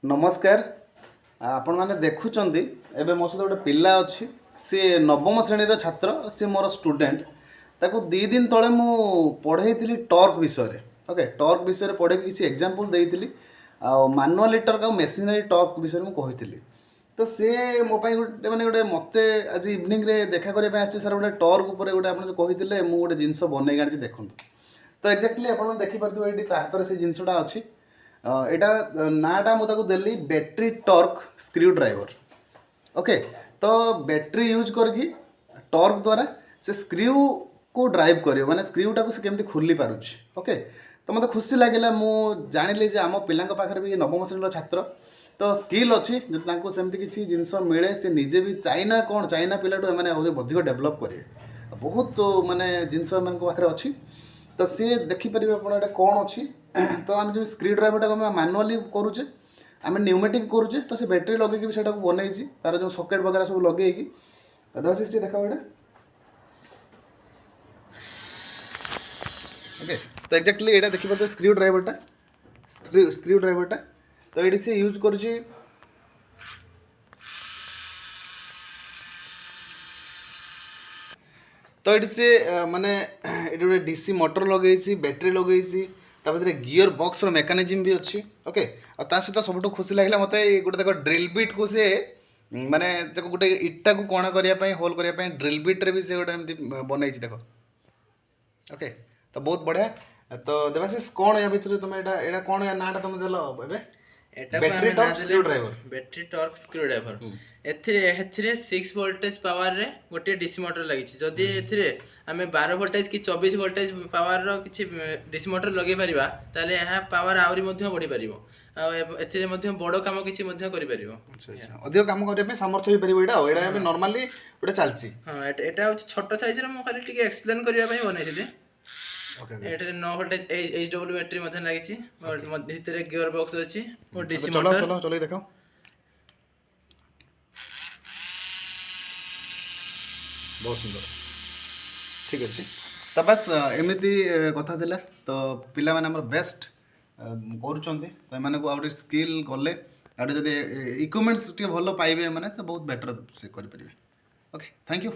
नमस्कार आपण मैंने देखुं एबे मो सहित गोटे पिला अच्छी सी नवम श्रेणी छात्र सी मोर स्टूडेंट ताको 2 दिन तले मु पढ़े टर्क विषय ओके टर्क विषय पढ़े किसी एग्जांपल देती मानुआल लिटर का मेसिनरी टर्क विषय मुझे कही तो सी मो गोटे मैंने गोटे मत आज इवनिंग रे देखा करने आसी सर गोटे टर्क उपर गोटे आप कहते मुझे गोटे जिनस बनई आनी देखूँ तो एक्जाक्टली आप देखिपे ये हाथ में से जिनसटा अच्छी यहाँ नाटा मुझे देली battery torque screw driver okay तो बैटरी यूज करके टर्क द्वारा से स्क्रू को ड्राइव कर माने स्क्रूटा को केमती खोली पारुछि ओके तो मतलब खुशी लगे मुझे जानिली जे आम पिला पाखे भी नवम श्रेणी छात्र तो स्किल अच्छी जो सेमती किसी जिनस मिले से निजे भी चाइना कौन चाइना पिलाटू मैंने अधिक डेभलप करेंगे बहुत माने जिनस पाखे अच्छी तो सी देखिपारे आप कौन अच्छी तो आम जो स्क्रू ड्राइवरटा को मैनुअली करुचे आम न्यूमेटिक करुचे तो से बैटेरी लगे भी बनई तार जो सकेट वगैरह सब लगे देवाशीष देखा ये ओके तो एक्जाक्टली यहाँ देखिए स्क्रू ड्राइवरटा तो ये सी यूज कर तो ये से माने ये डीसी मोटर लगे बैटेरी लगे तापर गियर बॉक्स मेकानिजम भी अच्छी ओके और ता सहित सब खुशी लगे मत गोटे देख ड्रिल बिट को सी माने गोटे इटा को कण करने होल करने ड्रिल बिट रे भी से गोटे एमती बनई देख ओके तो बहुत बढ़िया तो देवाशीष कौन या भितर तुम एटा कौन या नाटा तुम देल बैटरी टर्क स्क्रू ड्राइवर एथिरे 6 वोल्टेज पावर रे गोटे डीसी मोटर लगी जदि एथिरे आमे 12 वोल्टेज कि 24 वोल्टेज पावर रो किछि डीसी मोटर लगे परिबा ताले यहाँ पावर आउरी मध्ये बढ़ी परिबो एथिरे मध्ये बड़ काम किछि मध्ये करि परिबो अच्छा अधिक काम करे पे सामर्थ्य होई परिबो एटा भी नॉर्मली गोटे चलची हां एटा छोटो साइज रे मो खाली टिके एक्सप्लेन करिया पई बनैथिले एटे 9 वोल्टेज एचडब्ल्यू बैटरी मध्ये लागिछि और भितरे गियर बॉक्स अछि और डीसी मोटर चलो चलो देखाओ बहुत सुंदर ठीक अच्छे तो बस एमती कथा थिला तो पिला माने हमर बेस्ट करूचंती तो एमाने को आउट स्किल गले आउट जदि इक्विपमेंट्स टी भलो पाइबे माने तो बहुत बेटर से करि परिबे ओके थैंक यू।